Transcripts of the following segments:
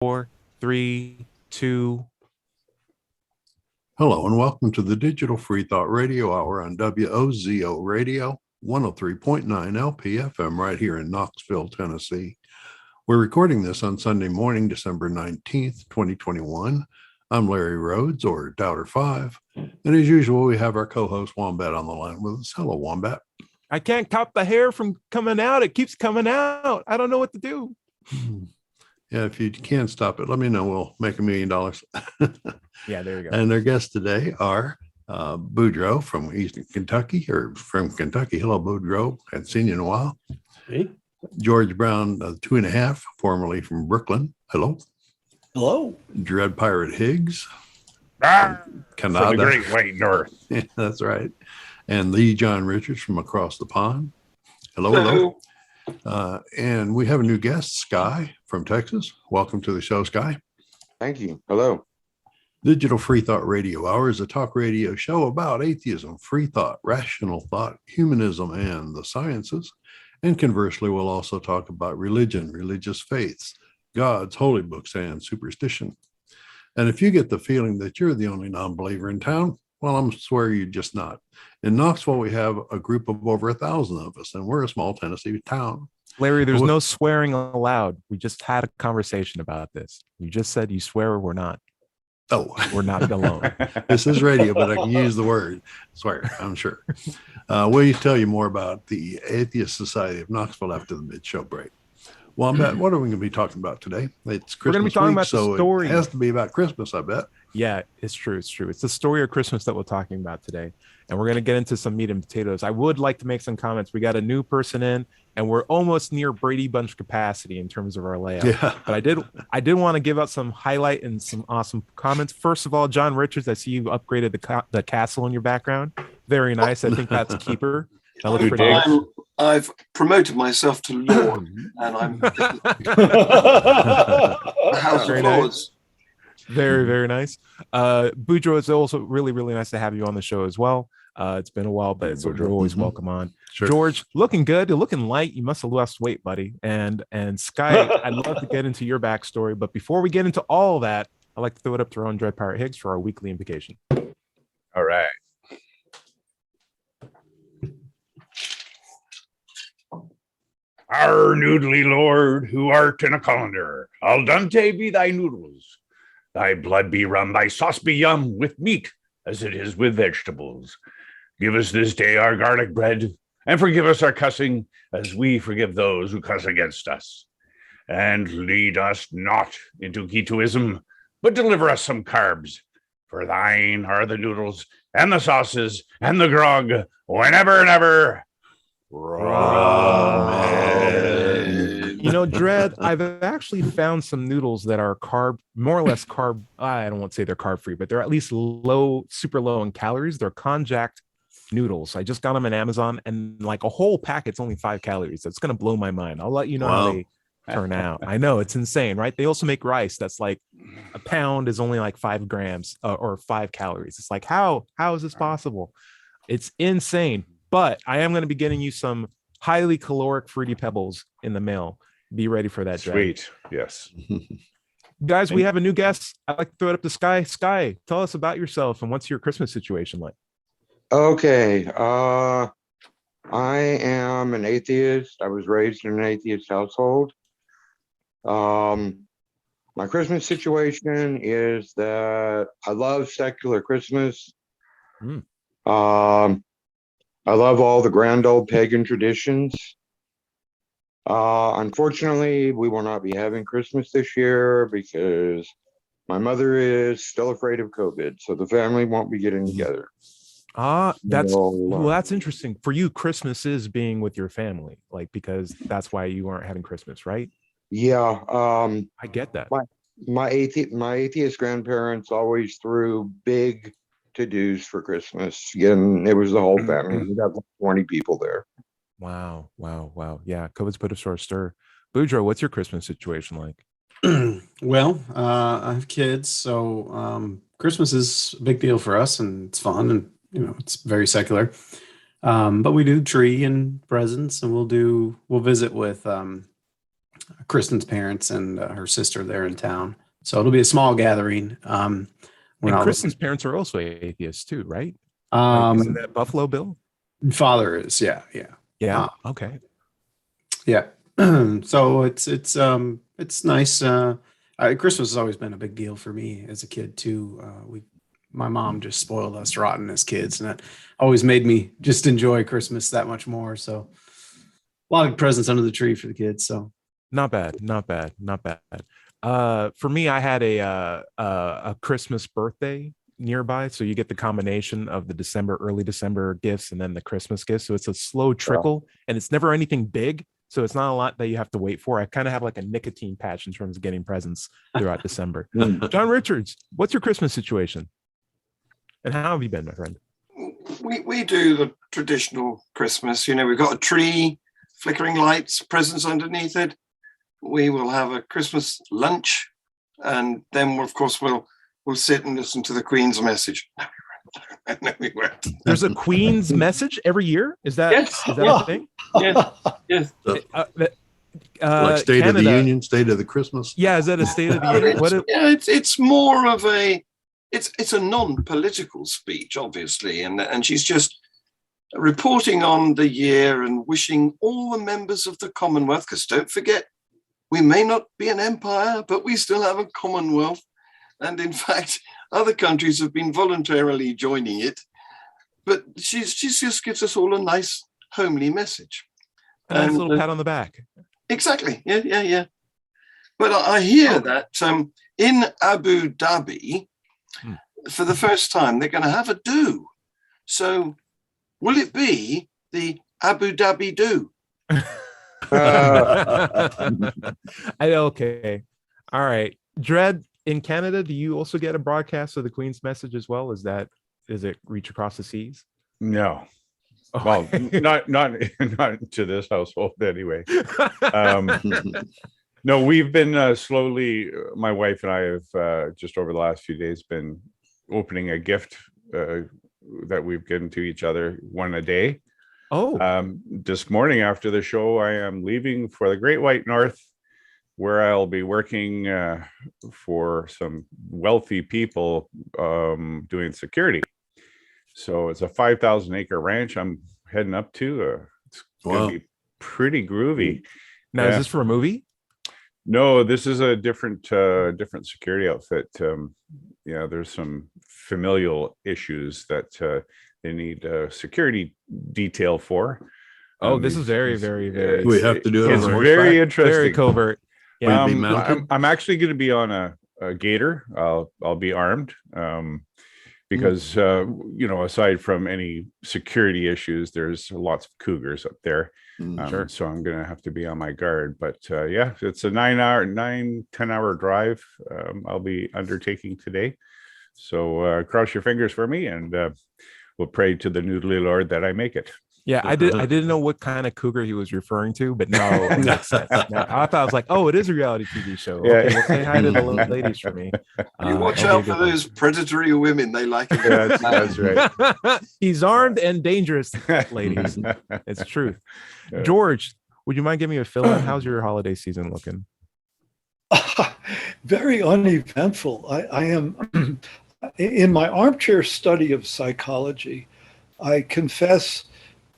3, 2. Hello and welcome to the Digital FreeThought Radio Hour on WOZO Radio 103.9 LPFM right here in Knoxville, Tennessee. We're recording this on Sunday morning, December 19th, 2021. I'm Larry Rhodes, or Doubter5, and as usual, we have our co-host Wombat on the line with us. Hello, Wombat. I can't cop the hair from coming out. It keeps coming out. I don't know what to do. Yeah, if you can't stop it, let me know. We'll make $1 million. Yeah, there you go. And our guests today are Boudreaux from Eastern Kentucky, or from Kentucky. Hello, Boudreaux. Hadn't seen you in a while. Hey. George Brown, 2.5, formerly from Brooklyn. Hello. Hello. Dread Pirate Higgs. From Canada. the Great White North. Yeah, that's right. And Lee John Richards from across the pond. Hello. And we have a new guest, Sky from Texas. Welcome to the show, Sky. Thank you. Hello. Digital FreeThought Radio Hour is a talk radio show about atheism, free thought, rational thought, humanism, and the sciences. And conversely, we'll also talk about religion, religious faiths, gods, holy books, and superstition. And if you get the feeling that you're the only non-believer in town, well, I'm swear you're just not. In Knoxville, we have a group of over 1,000 of us, and we're a small Tennessee town. Larry, there's no swearing allowed. We just had a conversation about this. You just said you swear or we're not. Oh, We're not alone. this is radio, but I can use the word swear, I'm sure. We'll tell you more about the Atheist Society of Knoxville after the mid-show break. Wombat, what are we going to be talking about today? It's Christmas We're going to be talking week, about so the story. it has to be about Christmas, I bet. Yeah, it's true. It's true. It's the story of Christmas that we're talking about today. And we're going to get into some meat and potatoes. I would like to make some comments. We got a new person in, and we're almost near Brady Bunch capacity in terms of our layout. Yeah. But I did want to give out some highlight and some awesome comments. First of all, John Richards, I see you've upgraded the castle in your background. Very nice. I think that's a keeper. That looks pretty good. I've promoted myself to Lord, and I'm the House Very of nice. Lords. Very, very nice. Boudreaux, it's also really, really nice to have you on the show as well. It's been a while, but you're always welcome on. Sure. George, looking good. You're looking light. You must have lost weight, buddy. And Sky, I'd love to get into your backstory. But before we get into all that, I'd like to throw it up to our own Dread Pirate Higgs for our weekly invocation. All right. Our noodly lord, who art in a colander, al dente be thy noodles. Thy blood be rum, thy sauce be yum, with meat as it is with vegetables. Give us this day our garlic bread, and forgive us our cussing, as we forgive those who cuss against us. And lead us not into Ketoism, but deliver us some carbs. For thine are the noodles, and the sauces, and the grog, whenever and ever. You know, Dread, I've actually found some noodles that are more or less carb. I don't want to say they're carb free, but they're at least super low in calories. They're Konjac Noodles. I just got them on Amazon, and like a whole packet's only 5 calories. That's going to blow my mind. I'll let you know how they turn out. I know it's insane, right? They also make rice that's like a pound is only like 5 grams or 5 calories. It's like, how is this possible? It's insane. But I am going to be getting you some highly caloric Fruity Pebbles in the mail. Be ready for that, Dread. Sweet. Yes. Guys, we have a new guest. I'd like to throw it up to Sky. Sky, tell us about yourself and what's your Christmas situation like? Okay. I am an atheist. I was raised in an atheist household. My Christmas situation is that I love secular Christmas. I love all the grand old pagan traditions. Unfortunately, we will not be having Christmas this year because my mother is still afraid of COVID, so the family won't be getting together. That's interesting. For you, Christmas is being with your family, like, because that's why you aren't having Christmas, right? Yeah. I get that. My atheist grandparents always threw big to-dos for Christmas, and it was the whole family. We got like 20 people there. Wow. Yeah, COVID's put us to our stir. Boudreaux, what's your Christmas situation like? Well, I have kids, so Christmas is a big deal for us, and it's fun, and it's very secular. But we do tree and presents, and we'll visit with Kristen's parents and her sister there in town. So it'll be a small gathering. And Kristen's parents are also atheists too, right? Isn't that Buffalo Bill? Father is, yeah. Okay. Yeah. So it's nice. Christmas has always been a big deal for me as a kid too. My mom just spoiled us rotten as kids, and that always made me just enjoy Christmas that much more. So a lot of presents under the tree for the kids. So not bad. For me, I had a Christmas birthday nearby, so you get the combination of the early December gifts and then the Christmas gifts. So it's a slow trickle, and it's never anything big. So it's not a lot that you have to wait for. I kind of have like a nicotine patch in terms of getting presents throughout December. John Richards, what's your Christmas situation? And how have you been, my friend? We do the traditional Christmas. We've got a tree, flickering lights, presents underneath it. We will have a Christmas lunch, and then of course we'll sit and listen to the Queen's message. No, we won't. There's a Queen's message every year. Is that a thing? Yes. Like State Canada. of the Union, State of the Christmas. Yeah, is that a State of the Union? It's more of it's a non-political speech, obviously, and she's just reporting on the year and wishing all the members of the Commonwealth, because don't forget, we may not be an empire, but we still have a Commonwealth. And in fact, other countries have been voluntarily joining it. But she just gives us all a nice, homely message. A nice little pat on the back. Exactly. Yeah. But I hear that in Abu Dhabi, for the first time, they're going to have a do. So will it be the Abu Dhabi do? Okay. All right. Dread, in Canada, do you also get a broadcast of the Queen's message as well? Does it reach across the seas? No. Oh. Well, not to this household anyway. No, we've been slowly, my wife and I have just over the last few days been opening a gift that we've given to each other, one a day. This morning after the show, I am leaving for the Great White North, where I'll be working for some wealthy people doing security. So it's a 5,000 acre ranch I'm heading up to. It's going to be pretty groovy. Now, is this for a movie? No, this is a different security outfit. There's some familial issues that they need security detail for. This is very, very, very. We have to do it. It's very interesting, very covert. Yeah, I'm actually going to be on a gator. I'll be armed because aside from any security issues, there's lots of cougars up there. Sure. So I'm going to have to be on my guard. But it's a 10 hour drive I'll be undertaking today. So cross your fingers for me, and we'll pray to the noodly Lord that I make it. Yeah, I didn't know what kind of cougar he was referring to, but no, it makes sense. No, I thought I was like, it is a reality TV show. Yeah. Okay, well, say hi to the ladies for me. You watch out for those predatory women. They like it. Yeah, that's right. He's armed and dangerous, ladies. It's truth. Yeah. George, would you mind giving me a fill in? How's your holiday season looking? Very uneventful. I am in my armchair study of psychology. I confess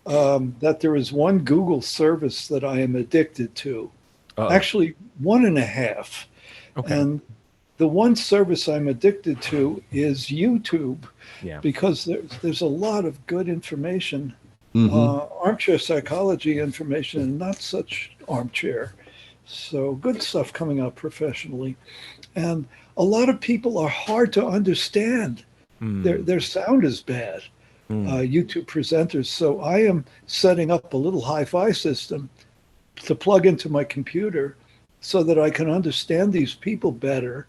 that there is one Google service that I am addicted to. Actually, 1.5. Okay. And the one service I'm addicted to is YouTube, because there's a lot of good information, armchair psychology information, and not such armchair. So good stuff coming out professionally. And a lot of people are hard to understand. Their sound is bad. YouTube presenters. So I am setting up a little hi-fi system to plug into my computer so that I can understand these people better.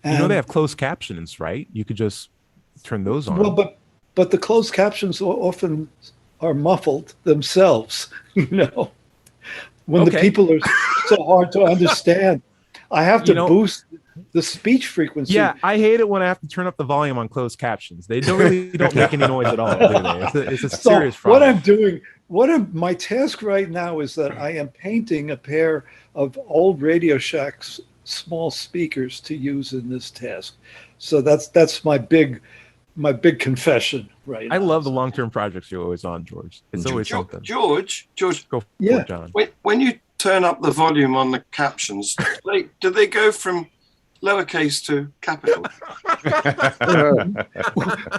And, they have closed captions, right? You could just turn those on. Well, but the closed captions often are muffled themselves, when the people are so hard to understand. I have to boost the speech frequency. Yeah, I hate it when I have to turn up the volume on closed captions. They don't make any noise at all, do they? It's a serious problem. my task right now is that I am painting a pair of old Radio Shack's small speakers to use in this task. So that's my big confession right now. I love the long-term projects you're always on, George. It's always something. George, Go for Yeah. it, John. when you turn up the volume on the captions, do they go from lowercase to capital?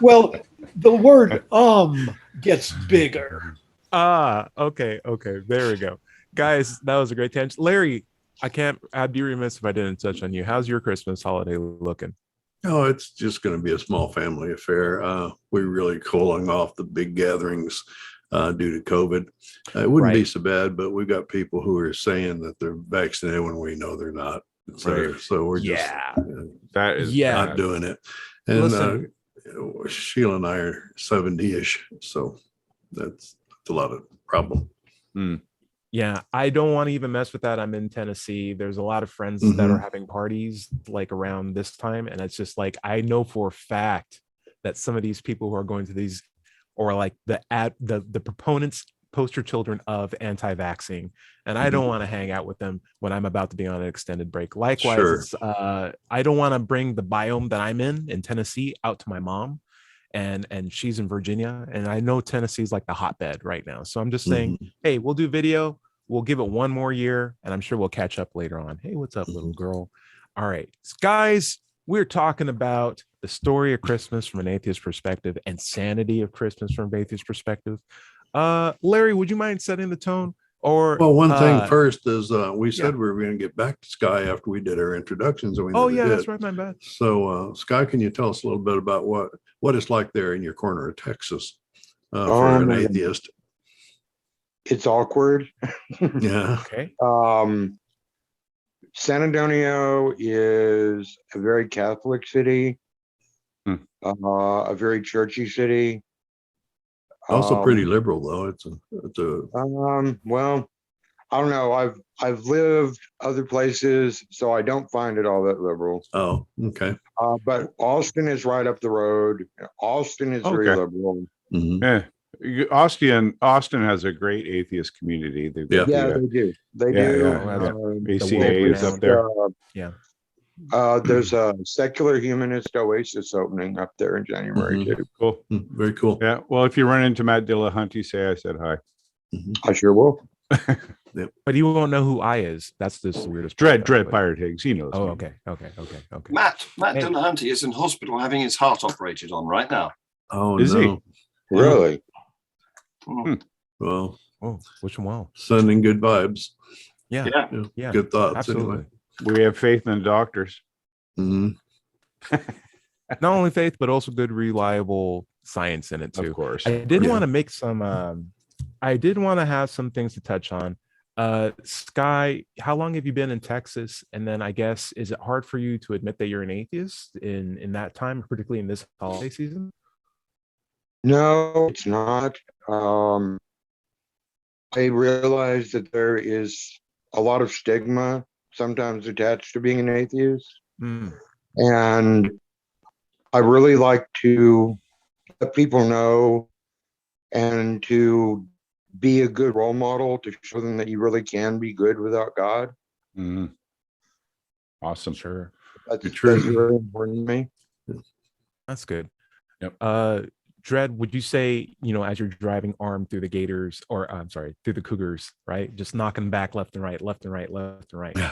Well, the word gets bigger. Okay. There we go. Guys, that was a great tangent. Larry, I'd be remiss if I didn't touch on you. How's your Christmas holiday looking? Oh, it's just going to be a small family affair. We're really calling off the big gatherings due to COVID. It wouldn't be so bad, but we've got people who are saying that they're vaccinated when we know they're not. So we're just that is not doing it. And Listen, Sheila and I are 70-ish, so that's a lot of problem. Yeah, I don't want to even mess with that. I'm in Tennessee. There's a lot of friends that are having parties like around this time. And it's just like, I know for a fact that some of these people who are going to these, or like the proponents, poster children of anti-vaxxing. And I don't want to hang out with them when I'm about to be on an extended break. Likewise, I don't want to bring the biome that I'm in Tennessee out to my mom. And she's in Virginia, and I know Tennessee's like the hotbed right now. So I'm just saying, hey, we'll do video. We'll give it one more year, and I'm sure we'll catch up later on. Hey, what's up, little girl? All right, guys, we're talking about the story of Christmas from an atheist perspective and sanity of Christmas from an atheist perspective. Larry, would you mind setting the tone? Or one thing first is we said we were going to get back to Sky after we did our introductions. And we never did. That's right, my bad. So Sky, can you tell us a little bit about what it's like there in your corner of Texas for an atheist? It's awkward. Yeah. Okay. San Antonio is a very Catholic city, a very churchy city. Also pretty liberal, though. It's a well, I don't know. I've lived other places, so I don't find it all that liberal. Oh, okay. But Austin is right up the road. Austin is very liberal. Yeah. Austin has a great atheist community. They do. They do. ACA is up there. There's a secular humanist oasis opening up there in January too. Cool. Very cool. Yeah. Well, if you run into Matt Dillahunty, say I said hi. I sure will. But he won't know who I is. That's just the weirdest. Dread Pirate Higgs. He knows. Oh, me. okay. Matt Dillahunty is in hospital having his heart operated on right now. Oh, is he? Really? Well, wish him well. Sending good vibes. Yeah. Good thoughts. Absolutely. Anyway. We have faith in the doctors. Not only faith, but also good, reliable science in it too. Of course. I did want to make some. I did want to have some things to touch on. Sky, how long have you been in Texas? And then I guess, is it hard for you to admit that you're an atheist in that time, particularly in this holiday season? No, it's not. I realize that there is a lot of stigma sometimes attached to being an atheist. And I really like to let people know and to be a good role model to show them that you really can be good without God. Awesome. Sure. That's really important to me. That's good. Yep. Dread, would you say, as you're driving armed through the gators, or I'm sorry, through the cougars, right? Just knocking back left and right, or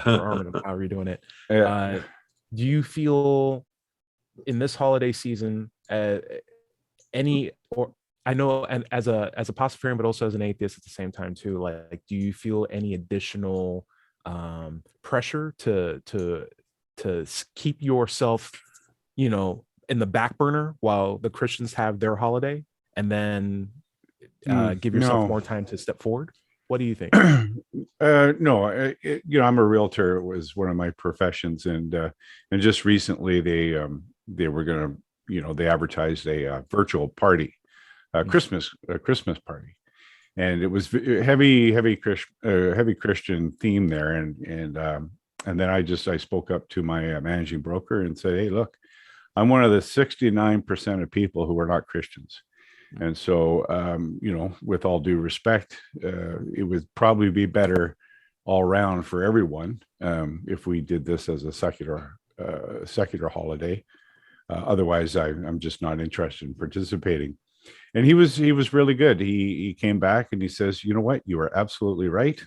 arming them, however you're doing it. Do you feel in this holiday season I know, and as a pastafarian, but also as an atheist at the same time too, like do you feel any additional pressure to keep yourself, in the back burner while the Christians have their holiday, and then give yourself more time to step forward? What do you think? No, I'm a realtor. It was one of my professions, and just recently they were going to, they advertised a virtual party, Christmas party, and it was heavy Christian theme there, and then I spoke up to my managing broker and said, hey, look, I'm one of the 69% of people who are not Christians. And so, with all due respect, it would probably be better all around for everyone if we did this as a secular holiday. Otherwise, I'm just not interested in participating. And he was really good. He came back and he says, you know what, you are absolutely right.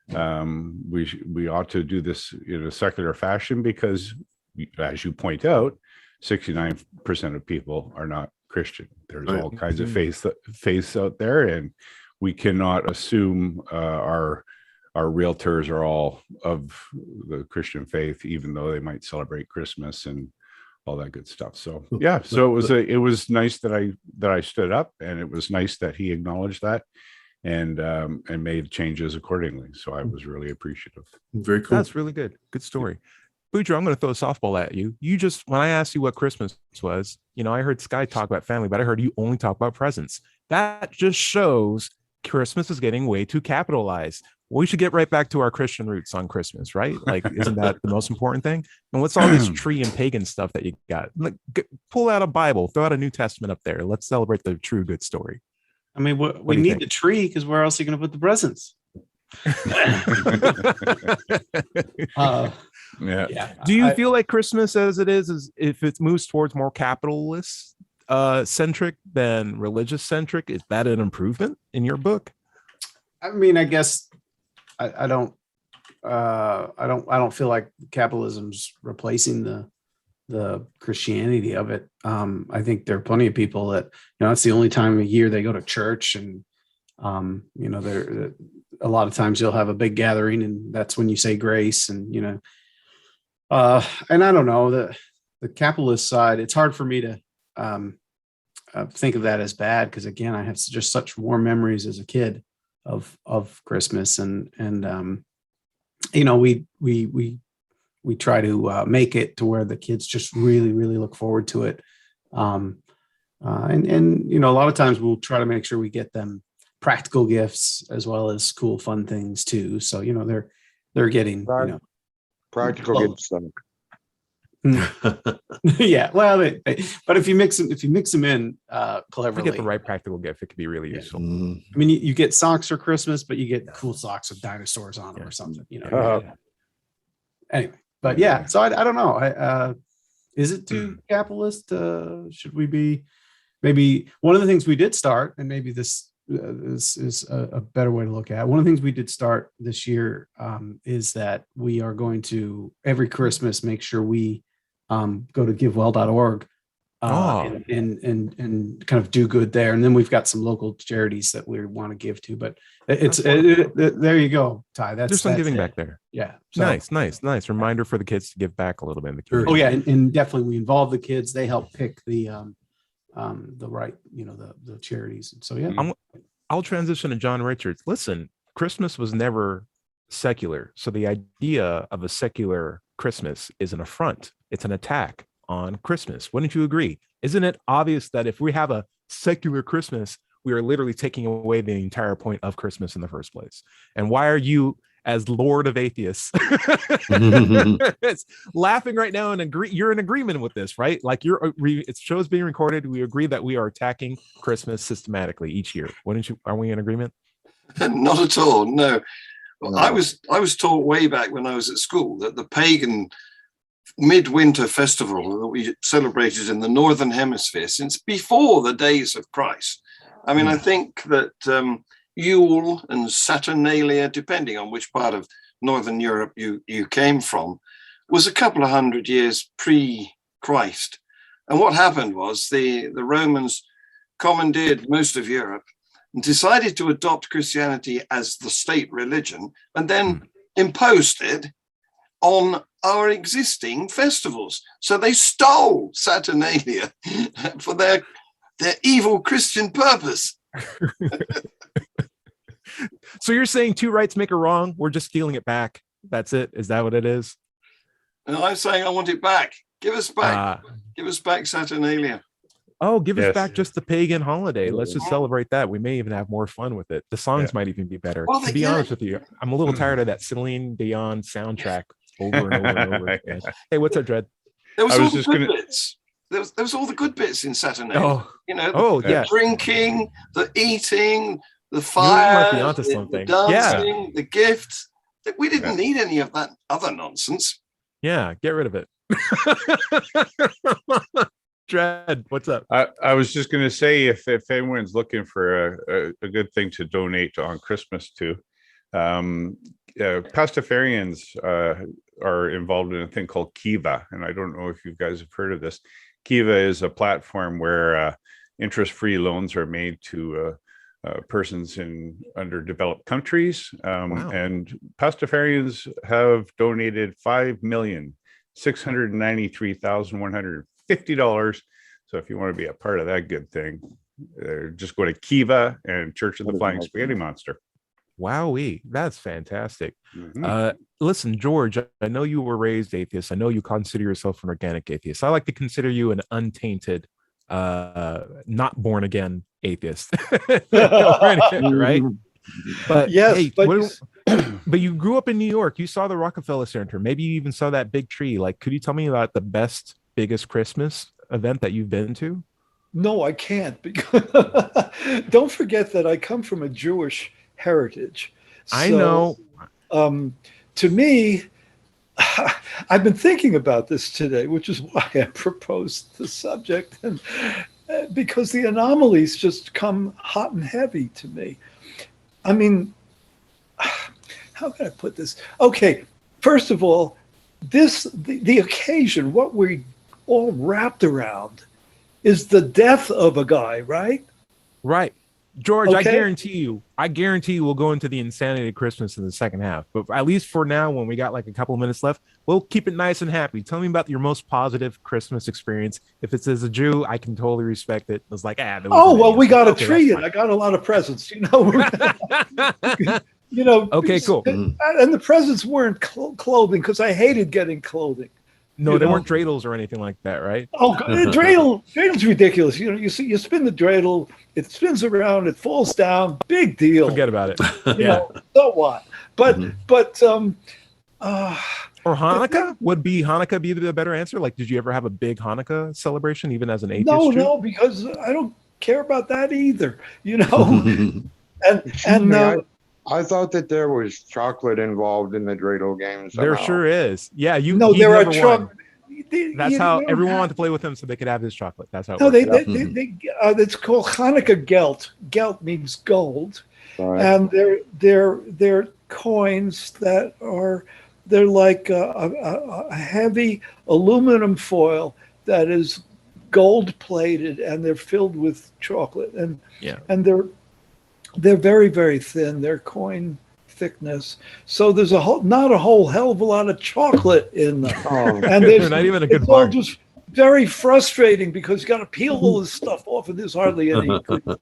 We ought to do this in a secular fashion because, as you point out, 69% of people are not Christian. There's all kinds of faiths out there, and we cannot assume our realtors are all of the Christian faith, even though they might celebrate Christmas and all that good stuff. So yeah, so it was nice that I stood up, and it was nice that he acknowledged that and made changes accordingly. So I was really appreciative. Very cool. That's really good. Good story. Boudreaux, I'm going to throw a softball at you. When I asked you what Christmas was, I heard Sky talk about family, but I heard you only talk about presents. That just shows Christmas is getting way too capitalized. We should get right back to our Christian roots on Christmas, right? Like, isn't that the most important thing? And what's all this tree and pagan stuff that you got? Like, pull out a Bible, throw out a New Testament up there. Let's celebrate the true good story. I mean, we need the tree because where else are you going to put the presents? Yeah. Do you feel like Christmas as it is if it moves towards more capitalist centric than religious centric, is that an improvement in your book? I mean, I guess I don't feel like capitalism's replacing the Christianity of it. I think there are plenty of people that, it's the only time of year they go to church, and there a lot of times you'll have a big gathering, and that's when you say grace, and and I don't know, the capitalist side, it's hard for me to think of that as bad, because again, I have just such warm memories as a kid of Christmas, and we try to make it to where the kids just really, really look forward to it. And a lot of times we'll try to make sure we get them practical gifts as well as cool, fun things too. So, they're getting, practical gifts. Yeah. Well, but if you mix them in cleverly, if you get the right practical gift, it could be really useful. I mean, you get socks for Christmas, but you get cool socks with dinosaurs on them or something, Anyway, but yeah, so I don't know. Is it too capitalist? Should we be? Maybe one of the things we did start, and maybe this is a better way to look at it. One of the things we did start this year is that we are going to every Christmas make sure we go to givewell.org and kind of do good there. And then we've got some local charities that we want to give to, but there you go, Ty. There's some giving back there. Yeah. So, nice reminder for the kids to give back a little bit in the community. Oh yeah. And definitely we involve the kids. They help pick the right, the charities. So yeah. I'll transition to John Richards. Listen, Christmas was never secular. So the idea of a secular Christmas is an affront. It's an attack on Christmas. Wouldn't you agree? Isn't it obvious that if we have a secular Christmas, we are literally taking away the entire point of Christmas in the first place? And why are you, as Lord of Atheists, laughing right now and agree? You're in agreement with this, right? Like it shows being recorded. We agree that we are attacking Christmas systematically each year. Are we in agreement? Not at all. No. I was taught way back when I was at school that the pagan midwinter festival that we celebrated in the Northern Hemisphere since before the days of Christ. I mean, I think that Yule and Saturnalia, depending on which part of Northern Europe you came from, was a couple of hundred years pre-Christ. And what happened was the Romans commandeered most of Europe and decided to adopt Christianity as the state religion, and then imposed it on our existing festivals. So they stole Saturnalia for their evil Christian purpose. So you're saying two rights make a wrong? We're just stealing it back. That's it. Is that what it is? And I'm saying I want it back. Give us back. Give us back Saturnalia. Oh, give us back just the pagan holiday. Let's just celebrate that. We may even have more fun with it. The songs might even be better. Well, to be honest with you, I'm a little tired of that Celine Dion soundtrack over and over and over again. Hey, what's up, Dred? There was all the bits. there was all the good bits in Saturnalia. Oh, You know, oh yeah. drinking, the eating, the You fire, might be onto the something. dancing, the gifts. We didn't need any of that other nonsense. Yeah, get rid of it. Dread, what's up? I was just going to say, if anyone's looking for a good thing to donate on Christmas to, Pastafarians are involved in a thing called Kiva, and I don't know if you guys have heard of this. Kiva is a platform where interest-free loans are made to persons in underdeveloped countries, Wow. and Pastafarians have donated $5,693,150. So if you want to be a part of that good thing, just go to Kiva and Church of the Flying Spaghetti Monster. Wowee, that's fantastic. Mhm. Listen, George, I know you were raised atheist. I know you consider yourself an organic atheist. I like to consider you an untainted, not born again atheist. Right? But Yes, hey, but but you grew up in New York. You saw the Rockefeller Center. Maybe you even saw that big tree. Like, could you tell me about the biggest Christmas event that you've been to? no, I can't, because don't forget that I come from a Jewish heritage. I know. To me, I've been thinking about this today, which is why I proposed the subject, and because the anomalies just come hot and heavy to me. I mean, how can I put this? Okay, first of all, the occasion, what we all wrapped around, is the death of a guy, right? Right. George, Okay. I guarantee you we'll go into the insanity of Christmas in the second half. But at least for now, when we got like a couple of minutes left, we'll keep it nice and happy. Tell me about your most positive Christmas experience. If it's as a Jew, I can totally respect it. It's like, there Oh, wasn't well, any. we got a Okay, tree that's and I got a lot of presents, you know. You know. Okay, cool. And the presents weren't clothing, because I hated getting clothing. No, You they know? weren't dreidels or anything like that, right? Oh, the dreidel's ridiculous. You know, you spin the dreidel, it spins around, it falls down, big deal. Forget about it. You know, so what? But Or Hanukkah? Would Hanukkah be the better answer? Like, did you ever have a big Hanukkah celebration, even as an atheist? no, because I don't care about that either. You know, I thought that there was chocolate involved in the dreidel game. There somehow. sure is. Yeah, there are chocolate. That's how don't everyone have- wanted to play with him, so they could have his chocolate. That's how. It No, works. it's called Hanukkah gelt. Gelt means gold, Right. and they're coins that they're like a heavy aluminum foil that is gold plated, and they're filled with chocolate, and they're very, very thin. They're coin thickness, so there's not a whole hell of a lot of chocolate in them. Oh. And They're not even a good it's all part. just very frustrating, because you got to peel all this stuff off, and there's hardly any good in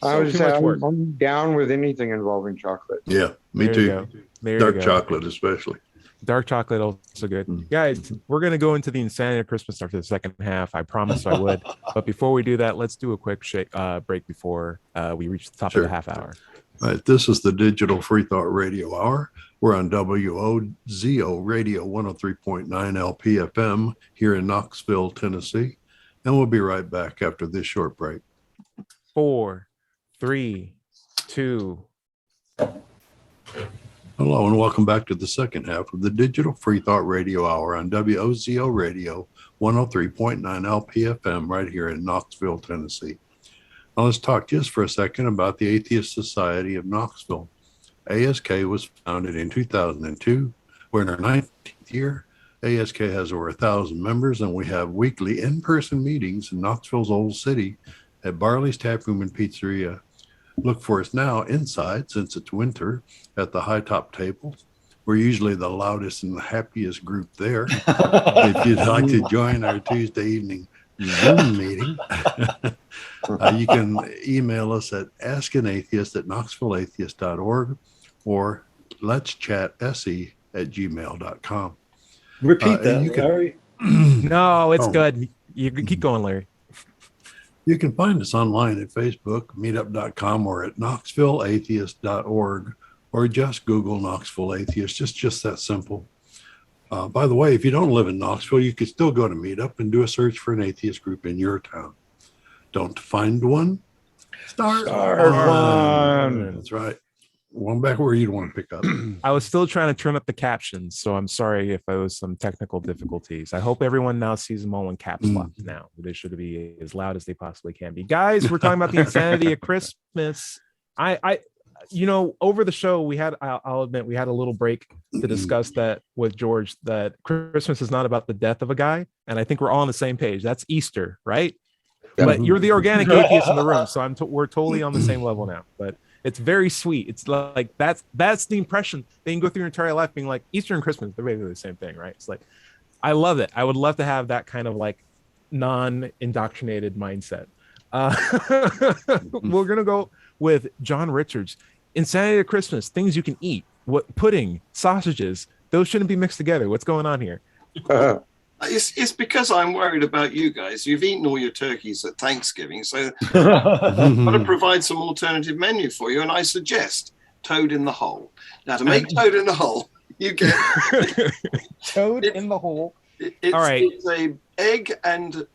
there. I'm down with anything involving chocolate. Yeah, me There you too. go. There you Dark go. chocolate, especially. Dark chocolate also good. Guys, we're gonna go into the insanity of Christmas after the second half. I promised I would. But before we do that, let's do a quick break before we reach the top of the half hour. All right, this is the Digital FreeThought Radio Hour. We're on WOZO Radio 103.9 LPFM here in Knoxville, Tennessee. And we'll be right back after this short break. 4, 3, 2. Hello, and welcome back to the second half of the Digital FreeThought Radio Hour on WOZO Radio 103.9 LPFM right here in Knoxville, Tennessee. Now let's talk just for a second about the Atheist Society of Knoxville. ASK was founded in 2002. We're in our 19th year. ASK has over 1,000 members, and we have weekly in-person meetings in Knoxville's Old City at Barley's Tap Room and Pizzeria. Look for us now inside, since it's winter, at the high top tables. We're usually the loudest and the happiest group there. If you'd like to join our Tuesday evening Zoom meeting, you can email us at askanatheist@knoxvilleatheist.org or letschatse@gmail.com. Repeat that, you can- Larry. No, it's Oh. good. You can keep going, Larry. You can find us online at Facebook, meetup.com, or at knoxvilleatheist.org, or just Google Knoxville Atheist. Just that simple. By the way, if you don't live in Knoxville, you could still go to Meetup and do a search for an atheist group in your town. Don't find one? Start one. That's right. One back where you'd want to pick up. I was still trying to turn up the captions, so I'm sorry if there was some technical difficulties. I hope everyone now sees them all in caps lock now. They should be as loud as they possibly can be. Guys, we're talking about the insanity of Christmas. Over the show, I'll admit, we had a little break to discuss that with George, that Christmas is not about the death of a guy. And I think we're all on the same page. That's Easter, right? But you're the organic atheist in the room. So we're totally on the same level now. But it's very sweet. It's like, that's the impression. They can go through your entire life being like Easter and Christmas, they're basically the same thing, right? It's like, I love it. I would love to have that kind of like non-indoctrinated mindset. We're going to go with John Richards. Insanity of Christmas, things you can eat. What pudding, sausages, those shouldn't be mixed together. What's going on here? It's because I'm worried about you guys. You've eaten all your turkeys at Thanksgiving, so I've got to provide some alternative menu for you, and I suggest toad in the hole. Now, to make toad in the hole, you get toad in the hole. All right. It's a egg and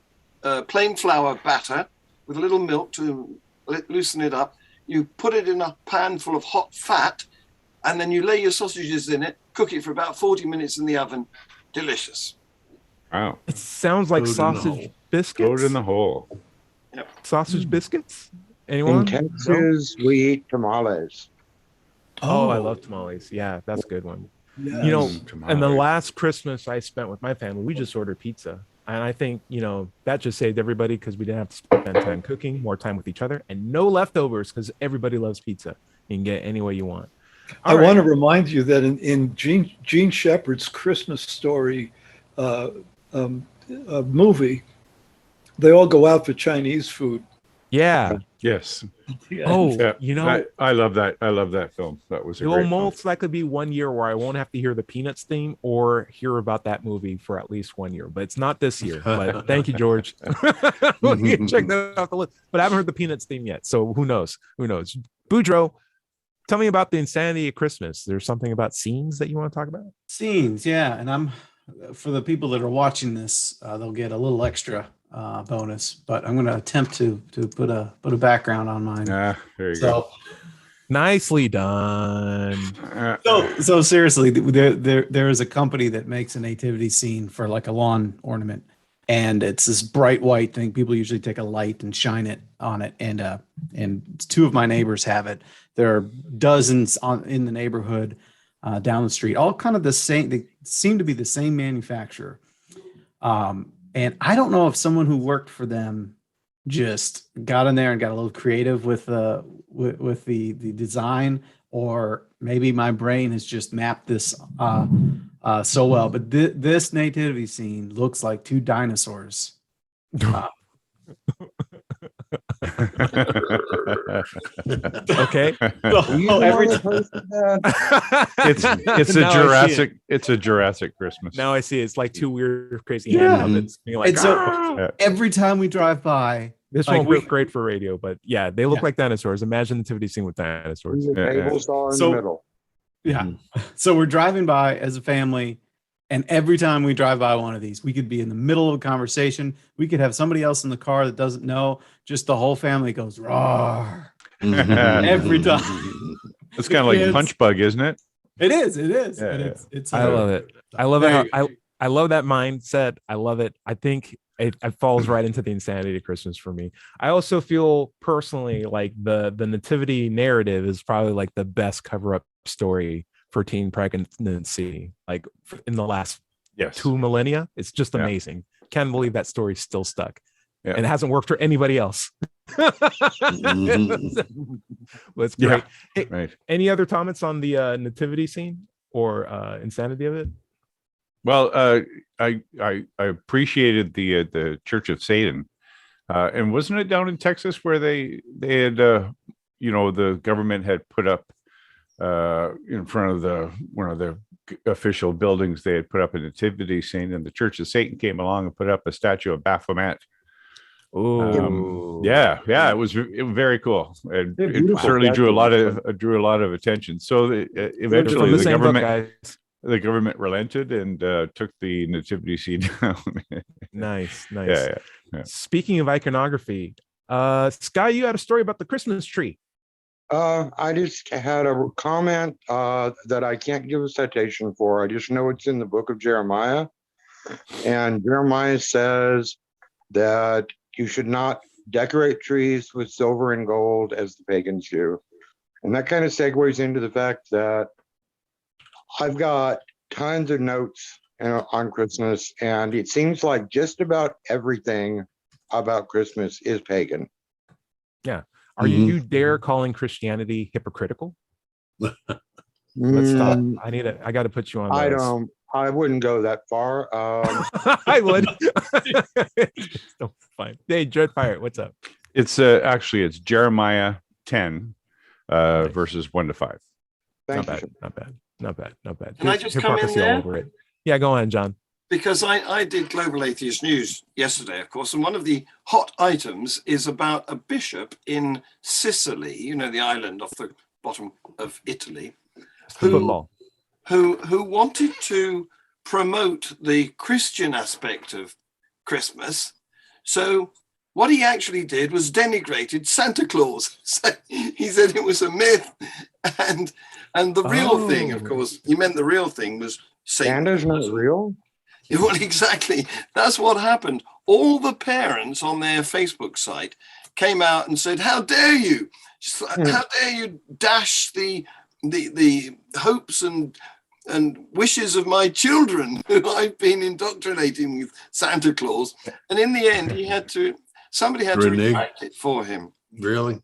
plain flour batter with a little milk to loosen it up. You put it in a pan full of hot fat, and then you lay your sausages in it, cook it for about 40 minutes in the oven. Delicious. Wow. It sounds like sausage biscuits. Toad in the hole. Yep. Sausage biscuits? Anyone? In Texas, we eat tamales. Oh, I love tamales. Yeah, that's a good one. Yes. And the last Christmas I spent with my family, we just ordered pizza. And I think, that just saved everybody because we didn't have to spend time cooking, more time with each other, and no leftovers because everybody loves pizza. You can get any way you want. I want to remind you that in Gene Shepard's Christmas Story movie, they all go out for Chinese food. Yeah. Yes. Oh, yeah. I love that. I love that film. That was a it great will most film. likely be 1 year where I won't have to hear the Peanuts theme or hear about that movie for at least 1 year. But it's not this year. But thank you, George. We can check that off the list. But I haven't heard the Peanuts theme yet. So who knows? Who knows? Boudreaux, tell me about the insanity of Christmas. There's something about scenes that you want to talk about? Scenes, yeah. And for the people that are watching this, they'll get a little extra bonus, but I'm going to attempt to put a background on mine. There you go. Nicely done. So seriously, there is a company that makes a nativity scene for like a lawn ornament, and it's this bright white thing. People usually take a light and shine it on it, and two of my neighbors have it. There are dozens in the neighborhood down the street, all kind of the same. They seem to be the same manufacturer. And I don't know if someone who worked for them just got in there and got a little creative with the design, or maybe my brain has just mapped this so well. But this nativity scene looks like two dinosaurs. Okay. It's a Jurassic Christmas. Now I see it's like two weird, crazy puppets being like, every time we drive by, this won't work great for radio, but yeah, they look like dinosaurs. Imagine the nativity scene with dinosaurs. The tables are in the middle. Yeah. So we're driving by as a family, and every time we drive by one of these, we could be in the middle of a conversation. We could have somebody else in the car that doesn't know. Just the whole family goes roar every time. It's kind of like Punch Bug, isn't it? It is. Yeah, It's I love it. I love it. I love that mindset. I love it. I think it falls right into the insanity of Christmas for me. I also feel personally like the nativity narrative is probably like the best cover-up story for teen pregnancy, like in the last 2 millennia. It's just amazing. Can't believe that story's still stuck. And it hasn't worked for anybody else. That's great. Yeah. Hey, right. Any other comments on the nativity scene or insanity of it? Well, I appreciated the Church of Satan, and wasn't it down in Texas where they had the government had put up in front of one of the official buildings, they had put up a nativity scene, and the Church of Satan came along and put up a statue of Baphomet. Oh, it was very cool. It certainly drew a lot of attention. So eventually the government, the government relented and took the nativity scene down. Nice. Yeah. Speaking of iconography, Sky, you had a story about the Christmas tree. I just had a comment that I can't give a citation for. I just know it's in the book of Jeremiah. And Jeremiah says that you should not decorate trees with silver and gold as the pagans do. And that kind of segues into the fact that I've got tons of notes on Christmas, and it seems like just about everything about Christmas is pagan. Yeah. Are you dare calling Christianity hypocritical? Let's stop. I got to put you on. I wouldn't go that far. I would. So fine. Hey, Dreadfire, what's up? It's actually it's Jeremiah 10, Nice. verses 1 to 5. Thank Not you. bad. Can I just come in Hypocrisy all there? over it. Yeah, go on, John. Because I did Global Atheist News yesterday, of course, and one of the hot items is about a bishop in Sicily, you know, the island off the bottom of Italy, Football. who wanted to promote the Christian aspect of Christmas. So what he actually did was denigrated Santa Claus. So he said it was a myth, and the real thing, of course, he meant the real thing was Santa's not real? Well, exactly. That's what happened. All the parents on their Facebook site came out and said, "How dare you? How dare you dash the hopes and wishes of my children who I've been indoctrinating with Santa Claus?" And in the end, somebody had to retract it for him. Really?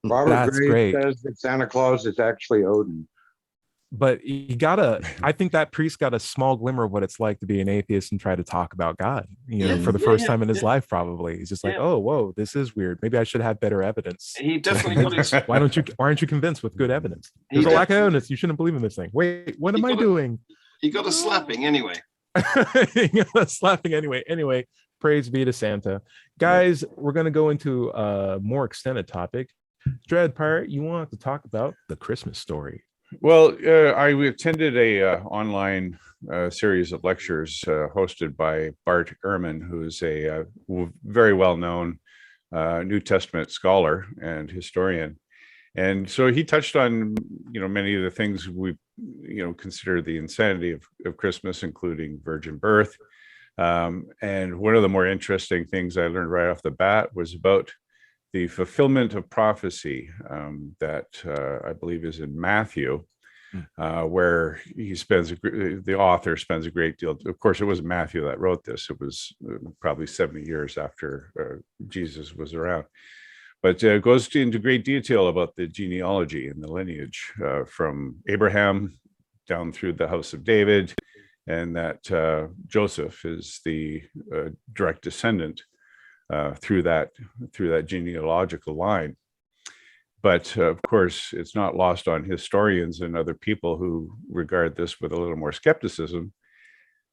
Robert That's Graves great. says that Santa Claus is actually Odin. But I think that priest got a small glimmer of what it's like to be an atheist and try to talk about God, for the first time in his life, probably. He's just like, oh, whoa, this is weird. Maybe I should have better evidence. He definitely got his. Why aren't you convinced with good evidence? There's a lack of evidence. You shouldn't believe in this thing. Wait, what am I doing? He got a slapping anyway. He got a slapping anyway. Anyway, praise be to Santa. Guys, we're going to go into a more extended topic. Dread Pirate, you want to talk about the Christmas story? Well, I attended a online series of lectures hosted by Bart Ehrman, who's a very well-known New Testament scholar and historian. And so he touched on, many of the things we, consider the insanity of Christmas, including virgin birth. And one of the more interesting things I learned right off the bat was about the fulfillment of prophecy that I believe is in Matthew, where the author spends a great deal. Of course, it wasn't Matthew that wrote this. It was probably 70 years after Jesus was around. But it goes into great detail about the genealogy and the lineage from Abraham down through the house of David, and that Joseph is the direct descendant through that genealogical line. But of course, it's not lost on historians and other people who regard this with a little more skepticism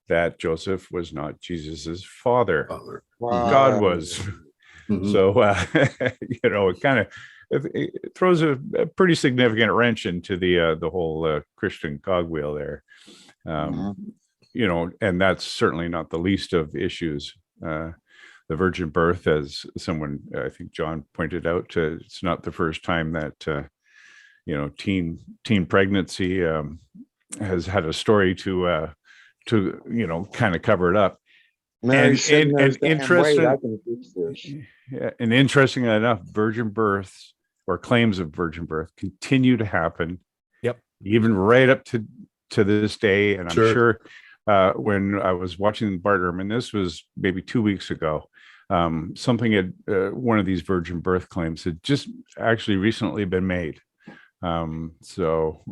that Joseph was not Jesus's father. Wow. God was. Mhm. So, it throws a pretty significant wrench into the whole Christian cogwheel there. And that's certainly not the least of issues. The virgin birth, as someone, I think John pointed out, it's not the first time that, teen pregnancy has had a story to kind of cover it up. Interesting enough, virgin births or claims of virgin birth continue to happen. Yep. Even right up to this day. And I'm Sure. sure when I was watching Bart Ehrman, this was maybe 2 weeks ago, something had one of these virgin birth claims had just actually recently been made. So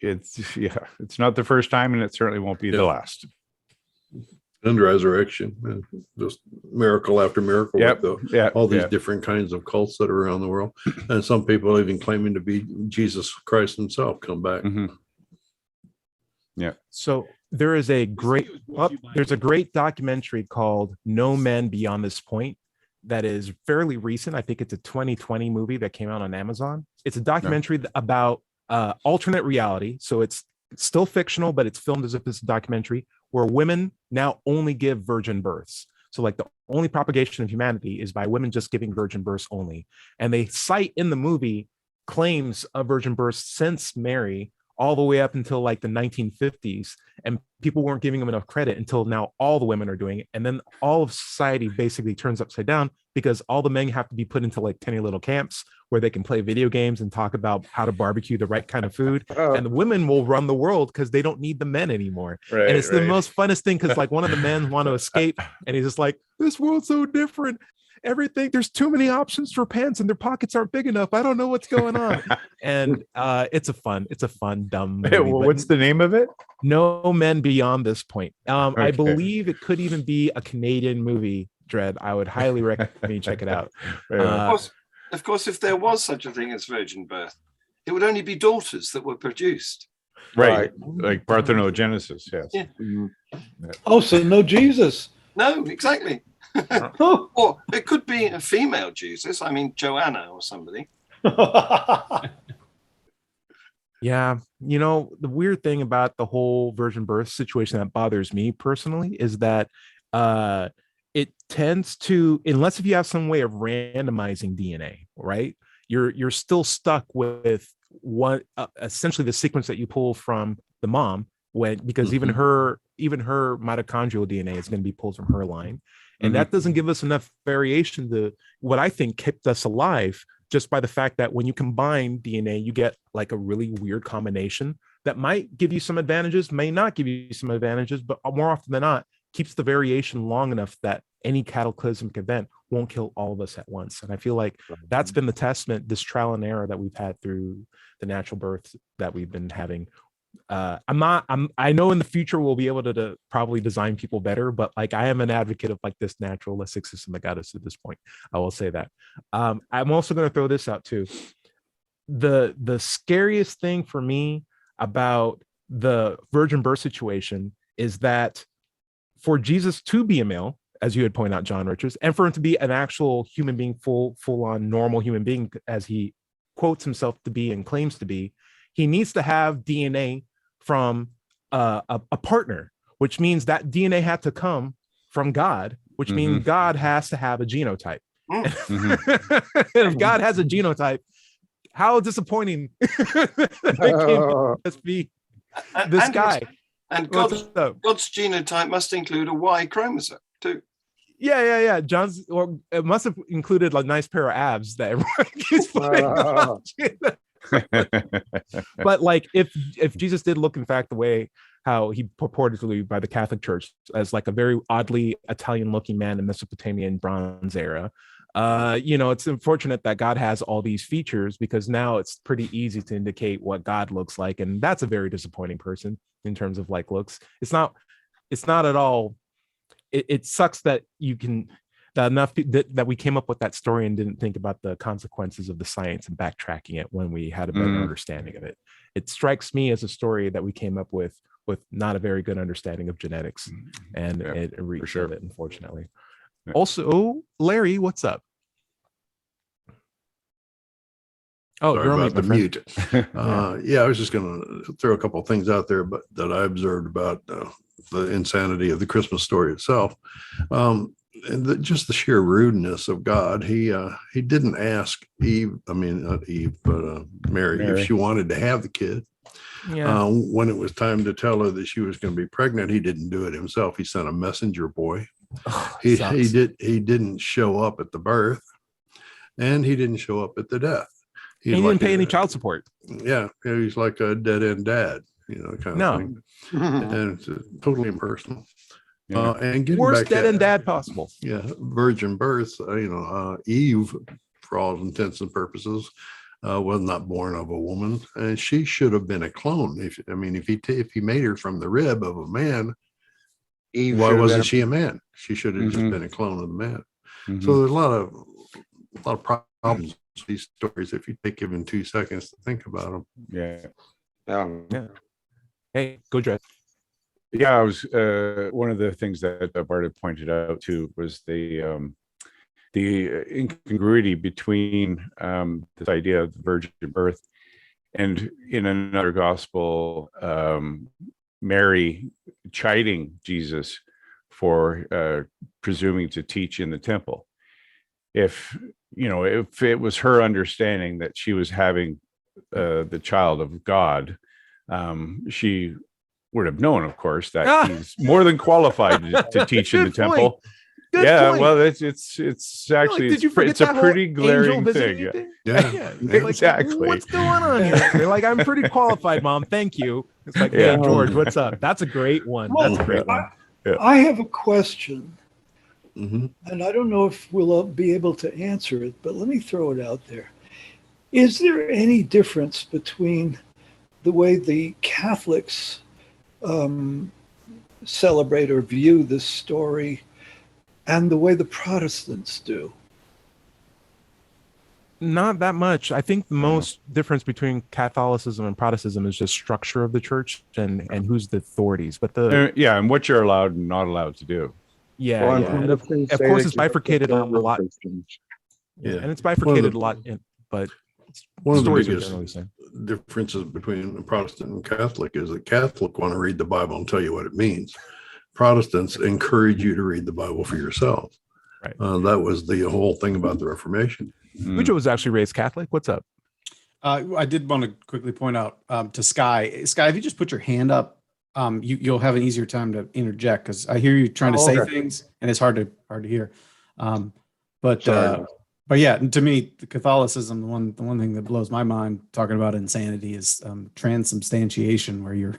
it's not the first time, and it certainly won't be the last. And resurrection, just miracle after miracle. Yep. With all these different kinds of cults that are around the world, and some people even claiming to be Jesus Christ himself come back. Mhm. Yeah. So there is a great documentary called No Men Beyond This Point that is fairly recent. I think it's a 2020 movie that came out on Amazon. It's a documentary about alternate reality. So it's still fictional, but it's filmed as if it's a documentary, where women now only give virgin births. So like the only propagation of humanity is by women just giving virgin births only. And they cite in the movie claims of virgin births since Mary all the way up until like the 1950s. And people weren't giving them enough credit until now all the women are doing it. And then all of society basically turns upside down because all the men have to be put into like tiny little camps where they can play video games and talk about how to barbecue the right kind of food. And the women will run the world because they don't need the men anymore. Right, and it's the most funnest thing because like one of the men want to escape and he's just like, this world's so different. Everything, there's too many options for pants and their pockets aren't big enough. I don't know what's going on. And it's a fun, dumb movie. What's the name of it? No Men Beyond This Point. Okay. I believe it could even be a Canadian movie, Dread. I would highly recommend you check it out. Of course, if there was such a thing as virgin birth, it would only be daughters that were produced. Right. Like parthenogenesis, yes. Yeah. Oh, so no Jesus. No, exactly. Or it could be a female Jesus. I mean, Joanna or somebody. Yeah. You know, the weird thing about the whole virgin birth situation that bothers me personally is that it tends to, unless if you have some way of randomizing DNA, right? You're still stuck with what essentially the sequence that you pull from the mom because even her mitochondrial DNA is going to be pulled from her line. And that doesn't give us enough variation to what I think kept us alive, just by the fact that when you combine DNA, you get like a really weird combination that might give you some advantages, may not give you some advantages, but more often than not, keeps the variation long enough that any cataclysmic event won't kill all of us at once. And I feel like that's been the testament, this trial and error that we've had through the natural birth that we've been having. I know in the future we'll be able to probably design people better, but like I am an advocate of like this naturalistic system that got us to this point. I will say that. I'm also going to throw this out too. The scariest thing for me about the virgin birth situation is that for Jesus to be a male, as you had pointed out, John Richards, and for him to be an actual human being, full on normal human being, as he quotes himself to be and claims to be, he needs to have DNA from a partner, which means that DNA had to come from God, which means God has to have a genotype. If God has a genotype, how disappointing can this be? This guy. And God's genotype must include a Y chromosome too. Yeah. John's, or it must have included a nice pair of abs that everyone keeps putting on. But like if Jesus did look in fact the way how he purportedly by the Catholic Church as like a very oddly Italian looking man in Mesopotamian Bronze Era, it's unfortunate that God has all these features because now it's pretty easy to indicate what God looks like, and that's a very disappointing person in terms of like looks. It's not at all. It sucks that that we came up with that story and didn't think about the consequences of the science and backtracking it when we had a better understanding of it. It strikes me as a story that we came up with not a very good understanding of genetics, and it reached it, unfortunately. Yeah. Also, Larry, what's up? Oh, sorry about the mute. I was just going to throw a couple of things out there, but that I observed about the insanity of the Christmas story itself. And just the sheer rudeness of God. He didn't ask Mary, if she wanted to have the kid. Yeah. When it was time to tell her that she was going to be pregnant, he didn't do it himself. He sent a messenger boy. He didn't show up at the birth, and he didn't show up at the death. He didn't pay any child support. Yeah, he's like a dead end dad, kind of thing. And it's totally impersonal. Yeah. And getting worst dead end dad possible. Yeah, virgin birth. Eve, for all intents and purposes, was not born of a woman, and she should have been a clone. If he made her from the rib of a man, Eve, why wasn't she a man? She should have just been a clone of the man. So there's a lot of problems with these stories if you take even 2 seconds to think about them. Yeah. Hey, go Dress. Yeah, I was one of the things that Bart had pointed out too was the incongruity between this idea of the virgin birth And in another gospel, Mary chiding Jesus for presuming to teach in the temple. If it was her understanding that she was having the child of God, she would have known, of course, that he's more than qualified to teach in the temple. Good point. Well, it's actually it's a pretty glaring thing. Yeah. Exactly. What's going on here? You're like, I'm pretty qualified, Mom. Thank you. It's like, hey, George, what's up? That's a great one. That's a great one. I have a question, Mm-hmm. and I don't know if we'll be able to answer it, but let me throw it out there. Is there any difference between the way the Catholics celebrate or view this story and the way the Protestants do? Not that much. I think the most difference between Catholicism and Protestantism is just structure of the church and who's the authorities. But and what you're allowed and not allowed to do. And of course it's bifurcated a lot. And it's bifurcated a lot. But one of the stories biggest are generally the same. differences between Protestant and Catholic is that Catholic want to read the Bible and tell you what it means. Protestants encourage you to read the Bible for yourself. Right. That was the whole thing about the Reformation. Ujo was actually raised Catholic. What's up? I did want to quickly point out to Sky. Sky, if you just put your hand up, you'll have an easier time to interject, because I hear you trying to say things and it's hard to hear. But yeah, to me, the Catholicism, the one thing that blows my mind talking about insanity is transubstantiation, where you're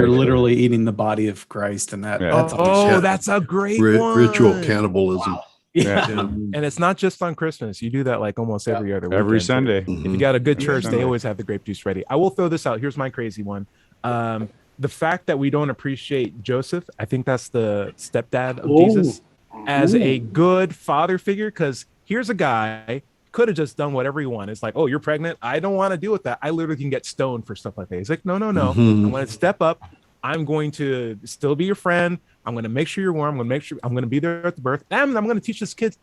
literally eating the body of Christ, and that's a great one. Ritual cannibalism. Wow. Yeah. And it's not just on Christmas. You do that like almost every other weekend. Every Sunday. If you got a good church, they always have the grape juice ready. I will throw this out. Here's my crazy one. The fact that we don't appreciate Joseph, I think that's the stepdad of Jesus, as a good father figure, because here's a guy could have just done whatever he wanted. It's like, oh, you're pregnant. I don't want to deal with that. I literally can get stoned for stuff like that. He's like, no. I'm going to step up. I'm going to still be your friend. I'm going to make sure you're warm. I'm going to be there at the birth. And I'm going to teach this kid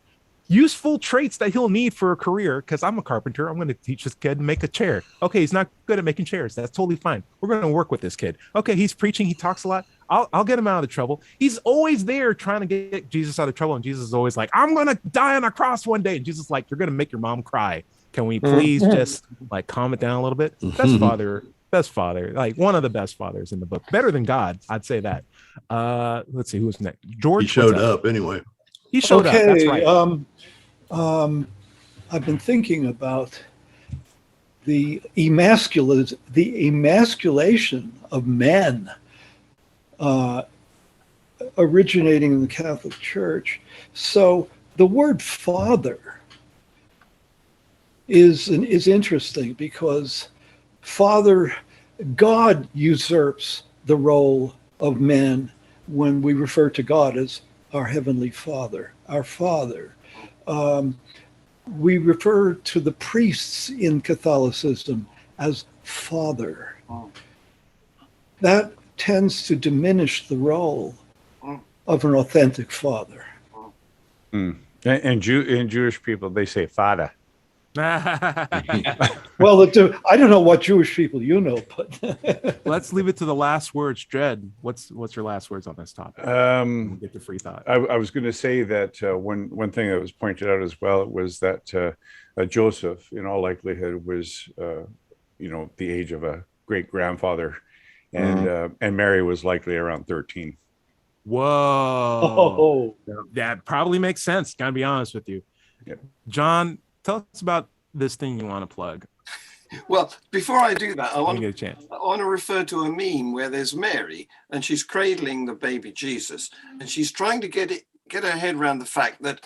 useful traits that he'll need for a career, because I'm a carpenter. I'm going to teach this kid to make a chair. Okay, he's not good at making chairs. That's totally fine. We're going to work with this kid. Okay, he's preaching. He talks a lot. I'll get him out of the trouble. He's always there trying to get Jesus out of trouble. And Jesus is always like, I'm going to die on a cross one day. And Jesus is like, you're going to make your mom cry. Can we please just like calm it down a little bit? Best father, like one of the best fathers in the book. Better than God, I'd say that. Let's see, who was next? George. He showed up anyway. He showed up. That's right. I've been thinking about the emasculation of men originating in the Catholic Church. So the word father is interesting, because God usurps the role of man when we refer to God as our Heavenly Father, our Father. We refer to the priests in Catholicism as Father. That tends to diminish the role of an authentic father. And in Jewish people, they say Father. Well, I don't know what Jewish people you know, but let's leave it to the last words. Dred, what's your last words on this topic? Get to free thought. I was going to say that one thing that was pointed out as well was that Joseph, in all likelihood, was the age of a great grandfather, and Mary was likely around 13. Whoa, that probably makes sense. Gotta be honest with you, John. Tell us about this thing you want to plug. Well, before I do that, I want to refer to a meme where there's Mary and she's cradling the baby Jesus, and she's trying to get her head around the fact that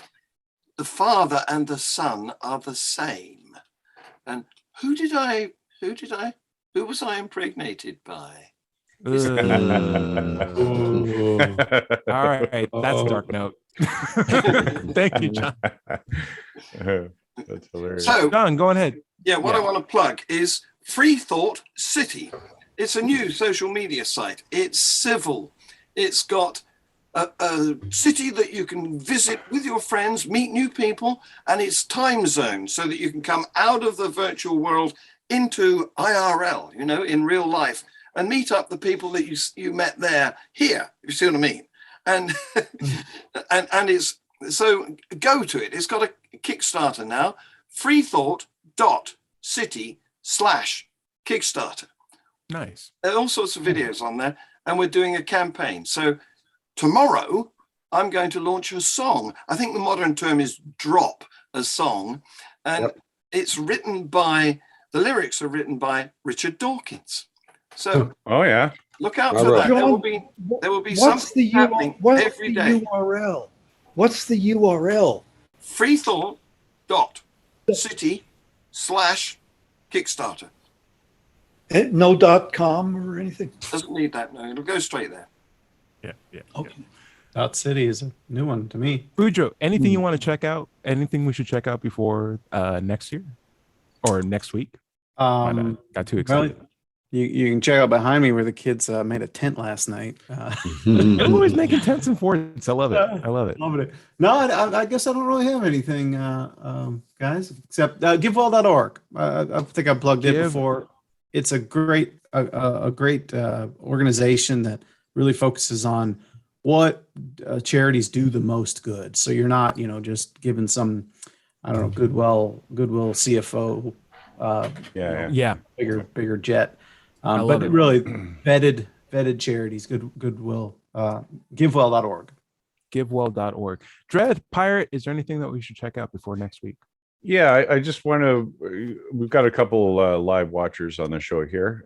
the Father and the Son are the same. And who was I impregnated by? All right, that's a dark note. Thank you, John. That's hilarious. So, John, go ahead. Yeah, what I want to plug is FreeThought City. It's a new social media site. It's civil. It's got a city that you can visit with your friends, meet new people, and it's time zone so that you can come out of the virtual world into IRL, in real life, and meet up the people that you met there here, if you see what I mean. And and it's so go to it. It's got a Kickstarter now, freethought.city/Kickstarter. Nice. There are all sorts of videos on there, and we're doing a campaign. So tomorrow I'm going to launch a song. I think the modern term is drop a song, and it's written by, the lyrics are written by Richard Dawkins. So look out for that. John, there will be what's something happening every day. URL? What's the URL? freethought.city/Kickstarter. No .com or anything? Doesn't need that, no. It'll go straight there. Yeah. Okay. .city is a new one to me. Fujo, anything you want to check out? Anything we should check out before next year or next week? Got too excited. Well, you can check out behind me where the kids made a tent last night. They're always making tents and forts. I love it. Love it. No, I guess I don't really have anything, guys, except givewell.org. I think I plugged it before. It's a great organization that really focuses on what charities do the most good. So you're not, just giving some, I don't know, Goodwill CFO, bigger jet. But really vetted charities, Goodwill, givewell.org. Givewell.org. Dread Pirate, is there anything that we should check out before next week? Yeah, I just want to, we've got a couple live watchers on the show here.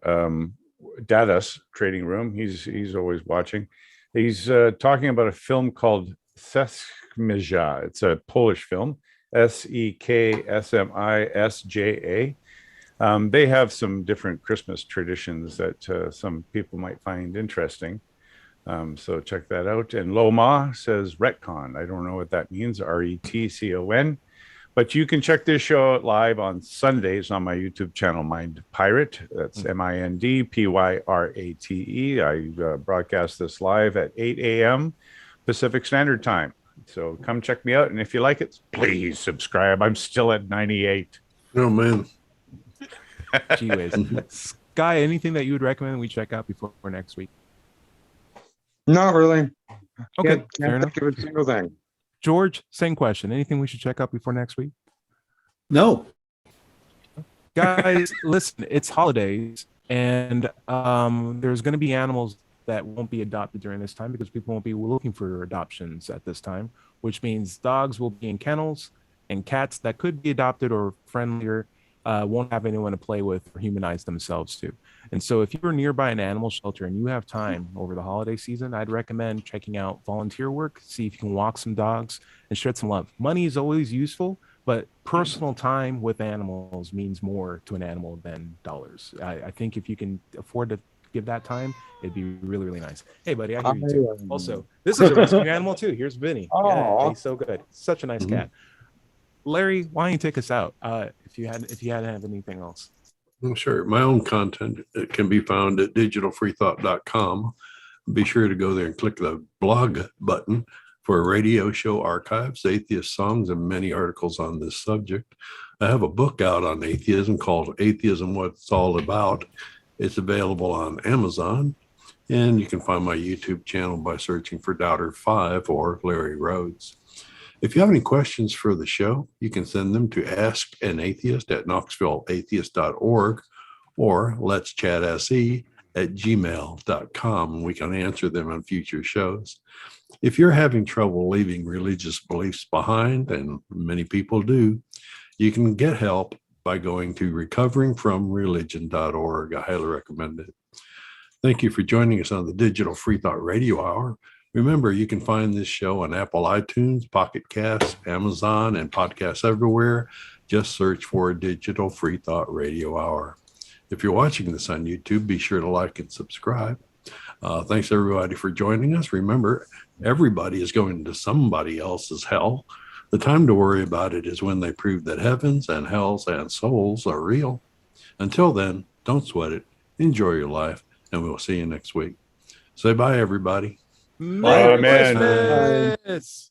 Dadas Trading Room, he's always watching. He's talking about a film called Sekmija. It's a Polish film, Seksmisja. They have some different Christmas traditions that some people might find interesting. So check that out. And Loma says retcon. I don't know what that means, RETCON. But you can check this show out live on Sundays on my YouTube channel, Mind Pirate. That's MINDPYRATE. I broadcast this live at 8 a.m. Pacific Standard Time. So come check me out. And if you like it, please subscribe. I'm still at 98. Oh, man. Gee whiz. Sky, anything that you would recommend we check out before next week? Not really. Okay, Can't fair enough. think of a single thing. George, same question. Anything we should check out before next week? No. Guys, listen, it's holidays, and there's going to be animals that won't be adopted during this time because people won't be looking for adoptions at this time, which means dogs will be in kennels, and cats that could be adopted or friendlier won't have anyone to play with or humanize themselves to. And so if you're nearby an animal shelter and you have time over the holiday season, I'd recommend checking out volunteer work, see if you can walk some dogs and shed some love. Money is always useful, but personal time with animals means more to an animal than dollars. I think if you can afford to give that time, it'd be really, really nice. Hey, buddy, I hear you too. Also, this is a rescue animal too. Here's Vinny. Yeah, he's so good. Such a nice cat. Larry, why don't you take us out if you hadn't have anything else? Well, sure. My own content can be found at digitalfreethought.com. Be sure to go there and click the blog button for radio show archives, atheist songs, and many articles on this subject. I have a book out on atheism called Atheism, What It's All About. It's available on Amazon, and you can find my YouTube channel by searching for Doubter5 or Larry Rhodes. If you have any questions for the show, you can send them to askanatheist@knoxvilleatheist.org or let'schatse@gmail.com, and we can answer them on future shows. If you're having trouble leaving religious beliefs behind, and many people do, you can get help by going to recoveringfromreligion.org. I highly recommend it. Thank you for joining us on the Digital Free Thought Radio Hour. Remember, you can find this show on Apple iTunes, Pocket Casts, Amazon, and podcasts everywhere. Just search for Digital Free Thought Radio Hour. If you're watching this on YouTube, be sure to like and subscribe. Thanks, everybody, for joining us. Remember, everybody is going to somebody else's hell. The time to worry about it is when they prove that heavens and hells and souls are real. Until then, don't sweat it. Enjoy your life, and we'll see you next week. Say bye, everybody. Merry Amen. Christmas.